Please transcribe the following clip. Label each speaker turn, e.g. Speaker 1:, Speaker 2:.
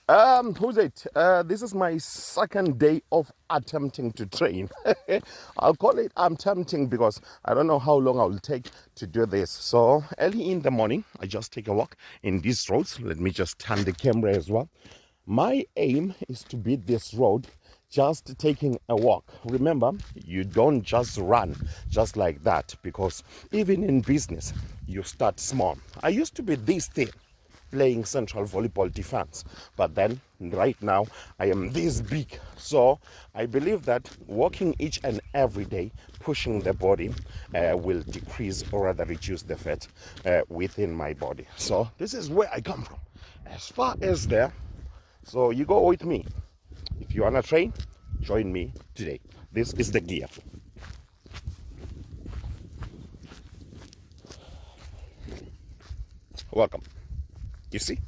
Speaker 1: Who's it? This is my second day of attempting to train. I'll call it attempting because I don't know how long I will take to do this. So early in the morning, I just take a walk in these roads. Let me just turn the camera as well. My aim is to beat this road just taking a walk. Remember, you don't just run just like that, because even in business, you start small. I used to be this thin, playing central volleyball defense, but then right now I am this big. So I believe that walking each and every day, pushing the body, will decrease or rather reduce the fat within my body. So this is where I come from, as far as there. So you go with me. If you wanna train, join me today. This is the gear. Welcome. You see?